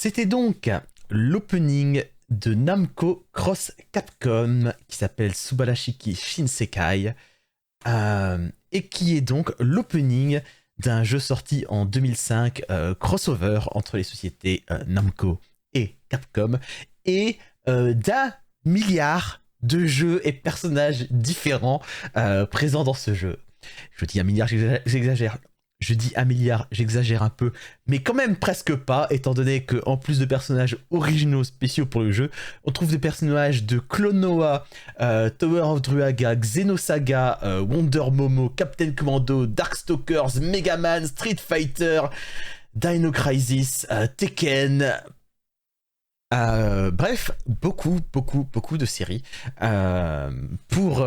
C'était donc l'opening de Namco Cross Capcom qui s'appelle Subarashiki Shinsekai et qui est donc l'opening d'un jeu sorti en 2005, crossover entre les sociétés Namco et Capcom, et d'un milliard de jeux et personnages différents présents dans ce jeu. Je dis un milliard, j'exagère. Je dis un milliard, j'exagère un peu, mais quand même presque pas, étant donné qu'en plus de personnages originaux spéciaux pour le jeu, on trouve des personnages de Clonoa, Tower of Druaga, Xenosaga, Wonder Momo, Captain Commando, Darkstalkers, Mega Man, Street Fighter, Dino Crisis, Tekken... bref, beaucoup de séries. Beaucoup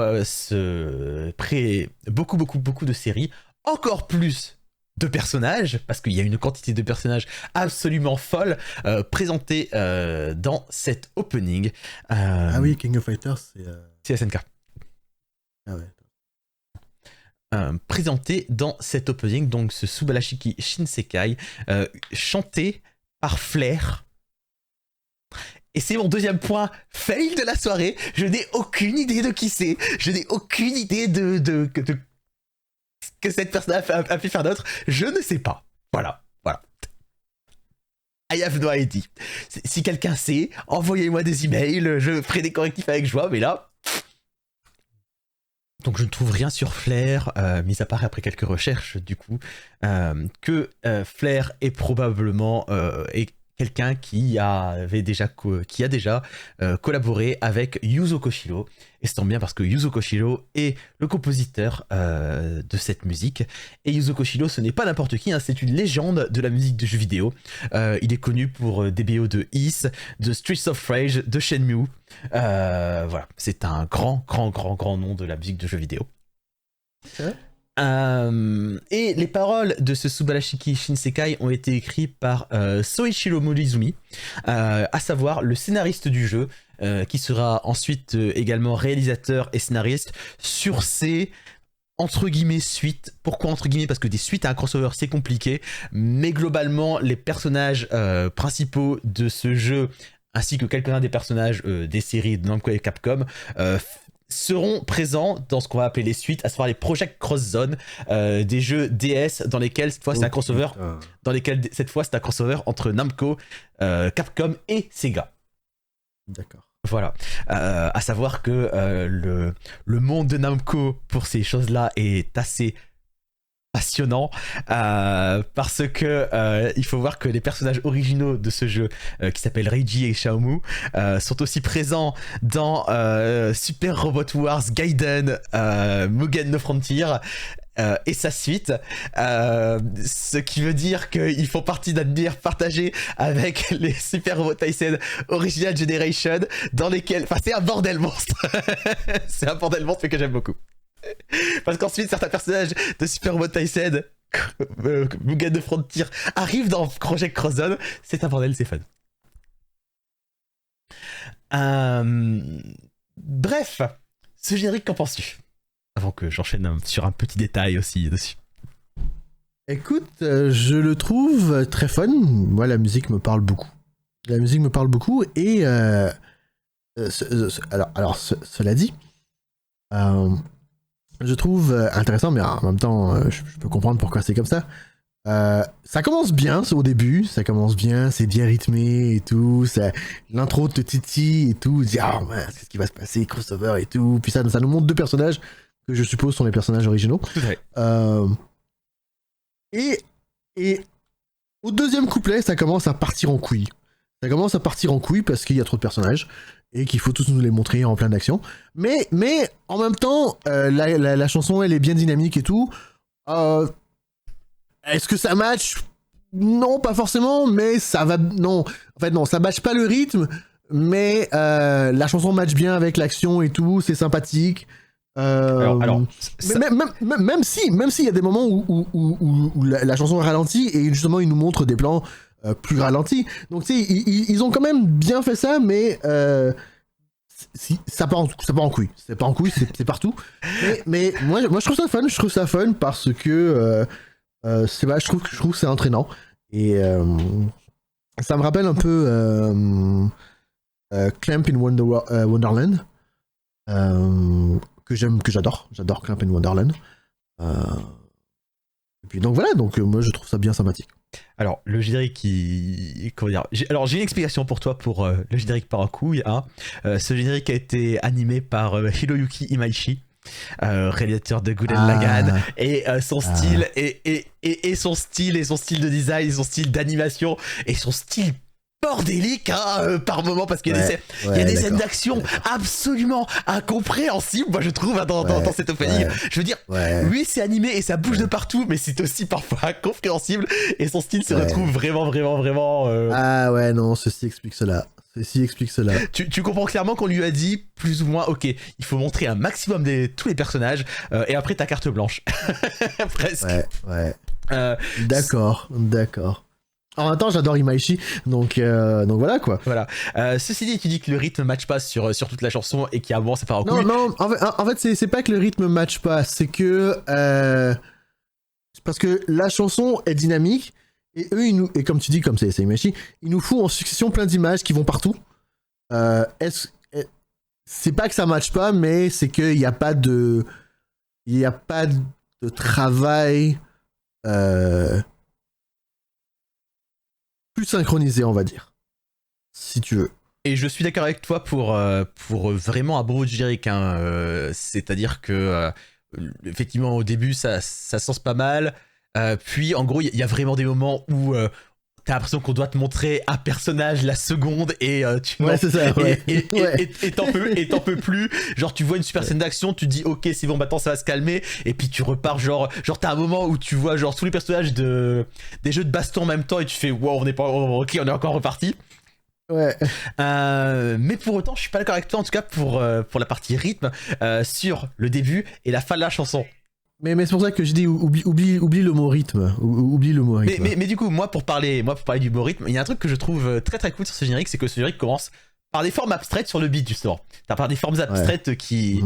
de séries. Encore plus de personnages, parce qu'il y a une quantité de personnages absolument folle présentés dans cet opening. Ah oui, King of Fighters, c'est SNK. Ah ouais. Présenté dans cet opening, donc ce Subarashiki Shinsekai, chanté par Flair. Et c'est mon deuxième point fail de la soirée. Je n'ai aucune idée de qui c'est. Je n'ai aucune idée de que cette personne a pu faire d'autre. Je ne sais pas. Voilà. I have no idea. Si quelqu'un sait, envoyez-moi des emails. Je ferai des correctifs avec joie. Mais là... Donc je ne trouve rien sur Flair, mis à part après quelques recherches du coup, que Flair est probablement... quelqu'un qui a déjà collaboré avec Yuzo Koshiro. Et c'est tant bien parce que Yuzo Koshiro est le compositeur de cette musique. Et Yuzo Koshiro, ce n'est pas n'importe qui, hein, c'est une légende de la musique de jeux vidéo. Il est connu pour des BO de Ys, de Streets of Rage, de Shenmue. Voilà, c'est un grand nom de la musique de jeux vidéo. Et les paroles de ce Subarashiki Shinsekai ont été écrites par Soichiro Morizumi, à savoir le scénariste du jeu, qui sera ensuite également réalisateur et scénariste sur ces entre guillemets suites. Pourquoi entre guillemets? Parce que des suites à un crossover c'est compliqué, mais globalement les personnages principaux de ce jeu ainsi que quelques-uns des personnages des séries de Namco et Capcom seront présents dans ce qu'on va appeler les suites, à savoir les Project Cross Zone, des jeux DS dans lesquels cette fois c'est un crossover, entre Namco, Capcom et Sega. D'accord. Voilà. À savoir que le monde de Namco pour ces choses-là est assez passionnant, parce que il faut voir que les personnages originaux de ce jeu qui s'appellent Reiji et Xiaomu sont aussi présents dans Super Robot Wars Gaiden, Mugen no Frontier et sa suite, ce qui veut dire qu'ils font partie d'un univers partagé avec les Super Robot Taisen Original Generation, dans lesquels... Enfin, c'est un bordel monstre. C'est un bordel monstre mais que j'aime beaucoup. Parce qu'ensuite, certains personnages de Super Robot Taisen, Mugen de Frontier, arrivent dans Project Cross Zone. C'est un bordel, c'est fun. Bref, ce générique, qu'en penses-tu? Avant que j'enchaîne sur un petit détail aussi dessus. Écoute, je le trouve très fun. Moi, la musique me parle beaucoup. Et cela dit, je trouve intéressant, mais en même temps, je peux comprendre pourquoi c'est comme ça. Ça commence bien, au début, c'est bien rythmé et tout, l'intro te titille et tout, dit ah ouais, c'est ce qui va se passer, crossover et tout, puis ça nous montre deux personnages que je suppose sont les personnages originaux. Ouais. Et au deuxième couplet, ça commence à partir en couille. Parce qu'il y a trop de personnages et qu'il faut tous nous les montrer en plein d'action. Mais en même temps, la chanson, elle est bien dynamique et tout. Est-ce que ça match? Non, pas forcément, mais ça va... Non, en fait, non, ça match pas le rythme, mais la chanson match bien avec l'action et tout, c'est sympathique. Même s'il y a des moments où la chanson est ralentie et justement ils nous montrent des plans plus ralentis. Donc tu sais, ils ont quand même bien fait ça, mais ça part en couille. C'est pas en couille, c'est partout. Mais moi je trouve ça fun parce que je trouve que c'est entraînant et Ça me rappelle un peu Clamp in Wonderland, que j'adore. J'adore Clamp in Wonderland. Et puis donc voilà, donc moi je trouve ça bien sympathique. Alors, le générique comment dire, j'ai une explication pour toi pour le générique Parakou. Hein. Ce générique a été animé par Hiroyuki Imaishi, réalisateur de Gurren Lagann, et son style et son style de design, son style d'animation et son style bordélique par moment, parce qu'il y a des scènes d'action absolument incompréhensibles, moi je trouve, dans cet opening. Je veux dire, oui, c'est animé et ça bouge de partout, mais c'est aussi parfois incompréhensible, et son style se retrouve vraiment Ah ouais, non, ceci explique cela. Tu comprends clairement qu'on lui a dit plus ou moins, ok, il faut montrer un maximum tous les personnages, et après ta carte blanche. Presque. Ouais. D'accord. En même temps, j'adore Imaishi, donc voilà quoi. Voilà. Ceci dit, tu dis que le rythme match pas sur toute la chanson et qu'il y a un moment ça part en couille. Non, en fait c'est pas que le rythme match pas, c'est que parce que la chanson est dynamique et eux et comme tu dis, comme c'est Imaishi, ils nous font en succession plein d'images qui vont partout. C'est pas que ça match pas, mais c'est qu'il n'y a pas de travail plus synchronisé, on va dire, si tu veux. Et je suis d'accord avec toi pour vraiment un beau générique, hein. C'est-à-dire que effectivement au début ça sent pas mal, puis en gros il y a vraiment des moments où t'as l'impression qu'on doit te montrer un personnage la seconde et c'est ça, et t'en peux plus. Genre tu vois une super scène d'action, tu te dis ok c'est bon maintenant ça va se calmer, et puis tu repars genre t'as un moment où tu vois genre tous les personnages des jeux de baston en même temps et tu fais wow on est encore reparti. Ouais. Mais pour autant je suis pas d'accord avec toi, en tout cas pour la partie rythme, sur le début et la fin de la chanson. Mais c'est pour ça que je dis oublie le mot rythme. Oublie le mot rythme. Mais du coup, moi pour parler du mot rythme, il y a un truc que je trouve très très cool sur ce générique, c'est que ce générique commence par des formes abstraites sur le beat justement. T'as par des formes abstraites qui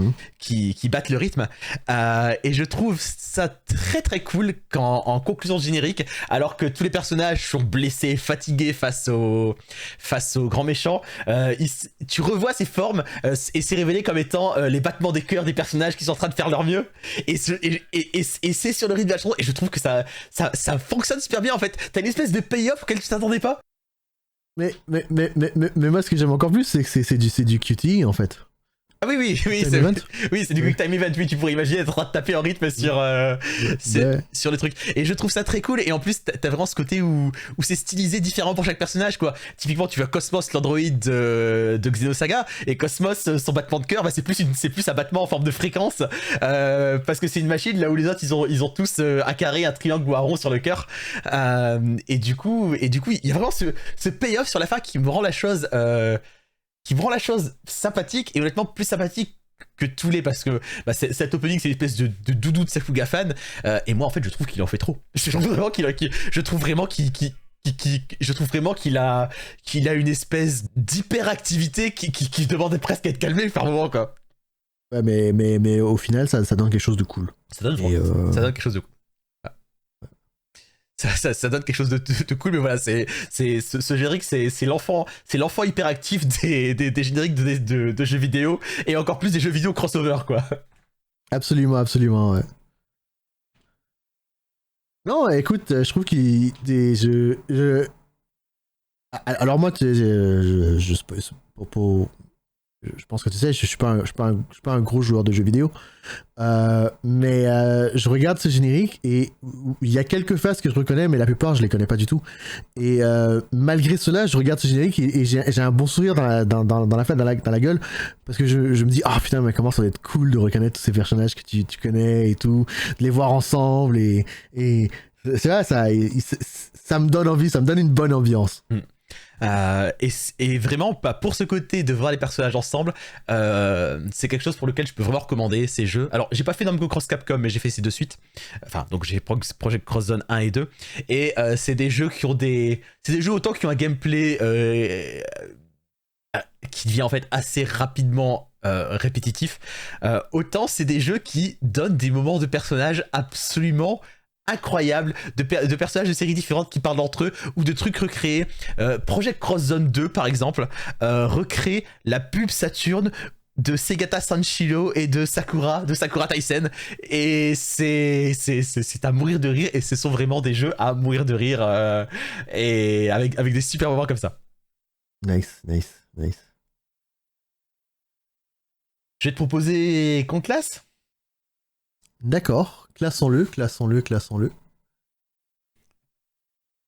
battent le rythme. Et je trouve ça très très cool quand en conclusion de générique, alors que tous les personnages sont blessés, fatigués face au grand méchant, tu revois ces formes et c'est révélé comme étant les battements des cœurs des personnages qui sont en train de faire leur mieux. Et c'est sur le rythme de la chanson, et je trouve que ça fonctionne super bien en fait. T'as une espèce de payoff auquel tu t'attendais pas. Mais moi, ce que j'aime encore plus, c'est que c'est du QTE en fait. Ah oui, c'est du Quick Time Event. Oui, tu pourrais imaginer être en train de taper en rythme sur le truc. Et je trouve ça très cool. Et en plus, t'as vraiment ce côté où c'est stylisé différent pour chaque personnage, quoi. Typiquement, tu vois Cosmos, l'androïde de Xenosaga, et Cosmos, son battement de cœur, c'est plus un battement en forme de fréquence, parce que c'est une machine là où les autres ils ont tous un carré, un triangle ou un rond sur le cœur. Et du coup, il y a vraiment ce payoff sur la fin qui me rend la chose sympathique, et honnêtement plus sympathique que tous les, parce que cet opening c'est une espèce de doudou de Sakuga fan, et moi en fait je trouve qu'il en fait trop. Je trouve vraiment qu'il a une espèce d'hyperactivité qui demandait presque à être calmé par moment, quoi. Ouais, mais au final ça donne quelque chose de cool. Ça donne quelque chose de cool. Ça donne quelque chose de cool, mais voilà, ce générique, c'est l'enfant hyperactif des génériques de jeux vidéo, et encore plus des jeux vidéo crossover, quoi. Absolument, ouais. Non, écoute, je trouve qu'il alors moi, je pense que tu sais, je suis pas un gros joueur de jeux vidéo, mais je regarde ce générique et il y a quelques phases que je reconnais, mais la plupart je les connais pas du tout. Et malgré cela, je regarde ce générique et j'ai un bon sourire dans la gueule, parce que je me dis putain, mais comment ça va être cool de reconnaître tous ces personnages que tu connais et tout, de les voir ensemble, et c'est vrai, ça me donne envie, ça me donne une bonne ambiance. Et vraiment, pour ce côté de voir les personnages ensemble, c'est quelque chose pour lequel je peux vraiment recommander ces jeux. Alors, j'ai pas fait Namco Cross Capcom, mais j'ai fait ces deux suites. Enfin, donc j'ai Project Cross Zone 1 et 2. Et c'est des jeux c'est des jeux autant qui ont un gameplay qui devient en fait assez rapidement répétitif. Autant c'est des jeux qui donnent des moments de personnages absolument incroyables de personnages de séries différentes qui parlent entre eux ou de trucs recréés. Project Cross Zone 2 par exemple recrée la pub Saturn de Segata Sanshiro et de Sakura Taisen, et c'est à mourir de rire, et ce sont vraiment des jeux à mourir de rire, et avec des super moments comme ça. Nice. Je vais te proposer qu'on classe. D'accord, classons-le.